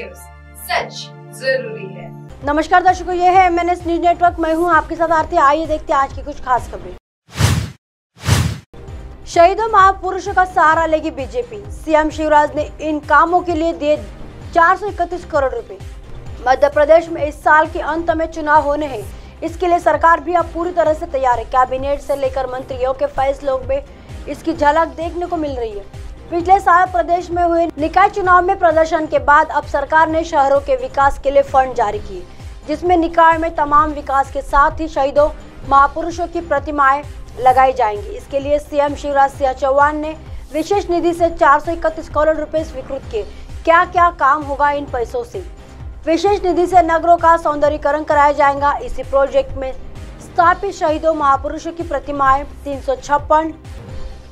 News, सच जरूरी है। नमस्कार दर्शकों, ये है MNS न्यूज नेटवर्क। मैं हूं आपके साथ आरती। आइए देखते हैं आज की कुछ खास खबरें। शहीदों महापुरुषों का सहारा लेगी बीजेपी। सीएम शिवराज ने इन कामों के लिए दिए 431 करोड़ रुपए। मध्य प्रदेश में इस साल के अंत में चुनाव होने हैं, इसके लिए सरकार भी अब पूरी तरह से तैयार है। कैबिनेट से लेकर मंत्रियों के फैसलों में इसकी झलक देखने को मिल रही है। पिछले साल प्रदेश में हुए निकाय चुनाव में प्रदर्शन के बाद अब सरकार ने शहरों के विकास के लिए फंड जारी किए, जिसमें निकाय में तमाम विकास के साथ ही शहीदों महापुरुषों की प्रतिमाएं लगाई जाएंगी। इसके लिए सीएम शिवराज सिंह चौहान ने विशेष निधि से 431 करोड़ रुपए स्वीकृत किए। क्या क्या काम होगा इन पैसों से? विशेष निधि से नगरों का सौंदर्यीकरण कराया जाएगा। इसी प्रोजेक्ट में स्थापित शहीदों महापुरुषों की प्रतिमाएं 356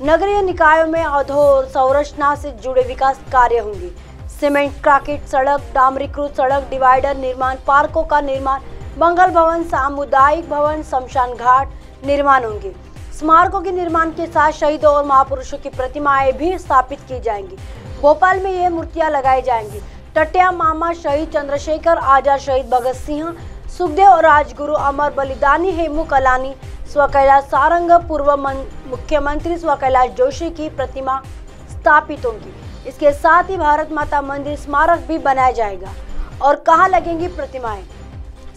नगरीय निकायों में अधोसंरचना से जुड़े विकास कार्य होंगे। सीमेंट कांक्रीट सड़क, डामरीकृत सड़क, डिवाइडर निर्माण, पार्कों का निर्माण, मंगल भवन, सामुदायिक भवन, शमशान घाट निर्माण होंगे। स्मारकों के निर्माण के साथ शहीदों और महापुरुषों की प्रतिमाएं भी स्थापित की जाएंगी। भोपाल में ये मूर्तियां लगाई जाएंगी। टटिया मामा शहीद चंद्रशेखर आजाद, शहीद भगत सिंह, सुखदेव और राजगुरु अमर बलिदानी हेमू कलानी, स्व कैलाश सारंग, पूर्व मुख्यमंत्री स्व कैलाश जोशी की प्रतिमा स्थापित होगी। इसके साथ ही भारत माता मंदिर स्मारक भी बनाया जाएगा। और कहाँ लगेंगी प्रतिमाएं?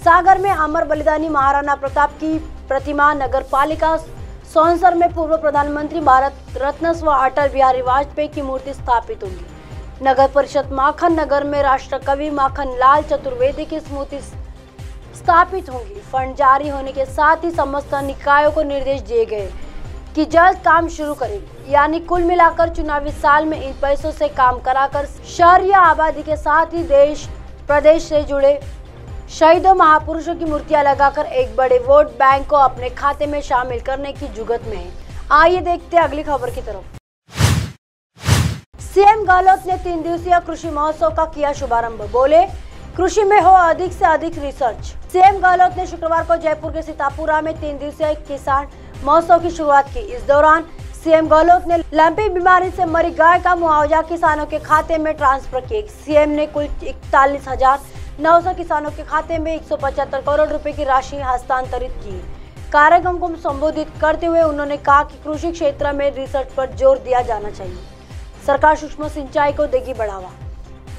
सागर में अमर बलिदानी महाराणा प्रताप की प्रतिमा, नगर पालिका सौंसर में पूर्व प्रधानमंत्री भारत रत्न स्व अटल बिहारी वाजपेयी की मूर्ति स्थापित होगी। नगर परिषद माखन नगर में राष्ट्र कवि माखन लाल चतुर्वेदी की स्मृति स्थापित होंगी। फंड जारी होने के साथ ही समस्त निकायों को निर्देश दिए गए कि जल्द काम शुरू करें। यानी कुल मिलाकर चुनावी साल में इन पैसों से काम कराकर शहर या आबादी के साथ ही देश प्रदेश से जुड़े शहीदों महापुरुषों की मूर्तियां लगाकर एक बड़े वोट बैंक को अपने खाते में शामिल करने की जुगत में है। आइए देखते हैं अगली खबर की तरफ। सीएम गहलोत ने 3 दिवसीय कृषि महोत्सव का किया शुभारंभ। बोले, कृषि में हो अधिक से अधिक रिसर्च। सीएम गहलोत ने शुक्रवार को जयपुर के सीतापुरा में 3 दिवसीय किसान महोत्सव की शुरुआत की। इस दौरान सीएम गहलोत ने लंपी बीमारी से मरी गाय का मुआवजा किसानों के खाते में ट्रांसफर किए। सीएम ने कुल 41,900 किसानों के खाते में 175 करोड़ रुपए की राशि हस्तांतरित की। कार्यक्रम को संबोधित करते हुए उन्होंने कहा कि कृषि क्षेत्र में रिसर्च पर जोर दिया जाना चाहिए। सरकार सूक्ष्म सिंचाई को देगी बढ़ावा।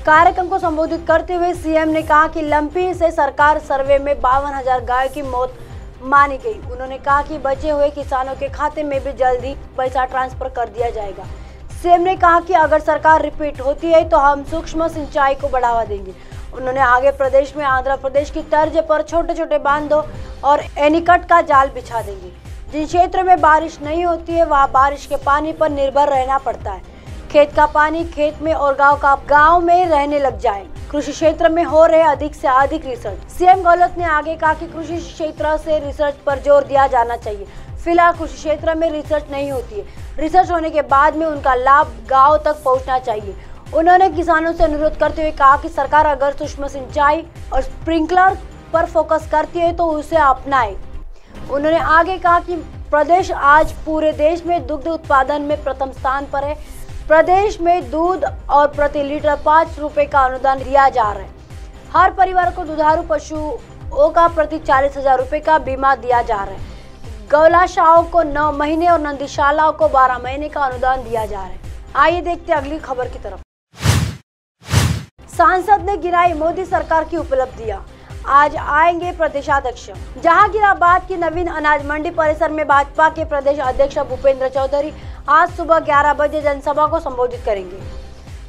कार्यक्रम को संबोधित करते हुए सीएम ने कहा कि लंपी से सरकार सर्वे में 52,000 गायों की मौत मानी गई। उन्होंने कहा कि बचे हुए किसानों के खाते में भी जल्दी पैसा ट्रांसफर कर दिया जाएगा। सीएम ने कहा कि अगर सरकार रिपीट होती है तो हम सूक्ष्म सिंचाई को बढ़ावा देंगे। उन्होंने आगे प्रदेश में आंध्र प्रदेश की तर्ज पर छोटे छोटे बांधों और एनीकट का जाल बिछा देंगे। जिन क्षेत्रों में बारिश नहीं होती है वहाँ बारिश के पानी पर निर्भर रहना पड़ता है। खेत का पानी खेत में और गांव में रहने लग जाए। कृषि क्षेत्र में हो रहे अधिक से अधिक रिसर्च। सीएम गहलोत ने आगे कहा कि कृषि क्षेत्र से रिसर्च पर जोर दिया जाना चाहिए। फिलहाल कृषि क्षेत्र में रिसर्च नहीं होती है। रिसर्च होने के बाद में उनका लाभ गाँव तक पहुँचना चाहिए। उन्होंने किसानों से अनुरोध करते हुए कहा कि सरकार अगर सूक्ष्म सिंचाई और स्प्रिंकलर पर फोकस करती है तो उसे अपनाए। उन्होंने आगे कहा कि प्रदेश आज पूरे देश में दुग्ध उत्पादन में प्रथम स्थान पर है। प्रदेश में दूध और प्रति लीटर 5 रुपए का अनुदान दिया जा रहा है। हर परिवार को दुधारू पशुओं का प्रति 40,000 रुपए का बीमा दिया जा रहा है। गौशालाओं को 9 महीने और नंदीशालाओं को 12 महीने का अनुदान दिया जा रहा है। आइए देखते हैं अगली खबर की तरफ। सांसद ने गिनाई मोदी सरकार की उपलब्धियां। आज आएंगे प्रदेशाध्यक्ष। जहांगीराबाद की नवीन अनाज मंडी परिसर में भाजपा के प्रदेश अध्यक्ष भूपेंद्र चौधरी आज सुबह 11 बजे जनसभा को संबोधित करेंगे।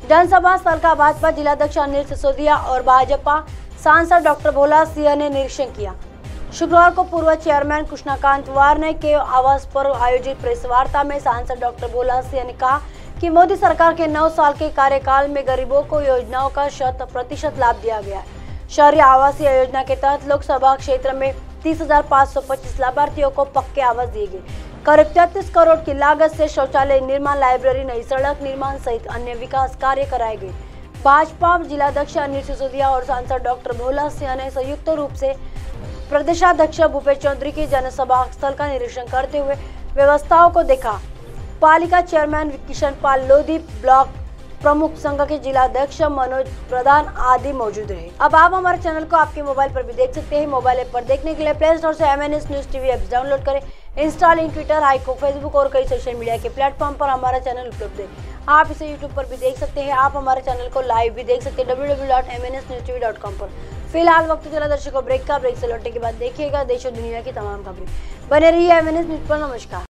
जनसभा स्थल का भाजपा जिलाध्यक्ष अनिल सिसोदिया और भाजपा सांसद डॉक्टर भोला सिंह ने निरीक्षण किया। शुक्रवार को पूर्व चेयरमैन कृष्णकांत वार्ने के आवास पर आयोजित प्रेस वार्ता में सांसद डॉक्टर भोला सिंह ने कहा कि मोदी सरकार के 9 साल के कार्यकाल में गरीबों को योजनाओं का 100% लाभ दिया गया है। शहरी आवासीय योजना के तहत लोकसभा क्षेत्र में 30,525 लाभार्थियों को पक्के आवास दिए गए। करीब 33 करोड़ की लागत से शौचालय निर्माण, लाइब्रेरी, नई सड़क निर्माण सहित अन्य विकास कार्य कराए गए। भाजपा जिलाध्यक्ष अनिल सिसोदिया और सांसद डॉक्टर भोला सिंह ने संयुक्त रूप से प्रदेशाध्यक्ष भूपेश चौधरी की जनसभा स्थल का निरीक्षण करते हुए व्यवस्थाओं को देखा। पालिका चेयरमैन किशन पाल लोधी, ब्लॉक प्रमुख संघ के जिला अध्यक्ष मनोज प्रधान आदि मौजूद रहे। अब आप हमारे चैनल को आपके मोबाइल पर भी देख सकते हैं। मोबाइल ऐप पर देखने के लिए प्ले स्टोर से MNS news TV app download करें। इंस्टा, लिंक, ट्विटर, हाइको, फेसबुक और कई सोशल मीडिया के प्लेटफॉर्म पर हमारा चैनल उपलब्ध है। आप इसे यूट्यूब पर भी देख सकते हैं। आप हमारे चैनल को लाइव भी देख सकते हैं www.mnsnewstv.com पर। फिलहाल वक्त चला दर्शकों ब्रेक का। ब्रेक से लौटने के बाद देखिएगा देश और दुनिया की तमाम खबरें। बने रहिए MNS न्यूज पर। नमस्कार।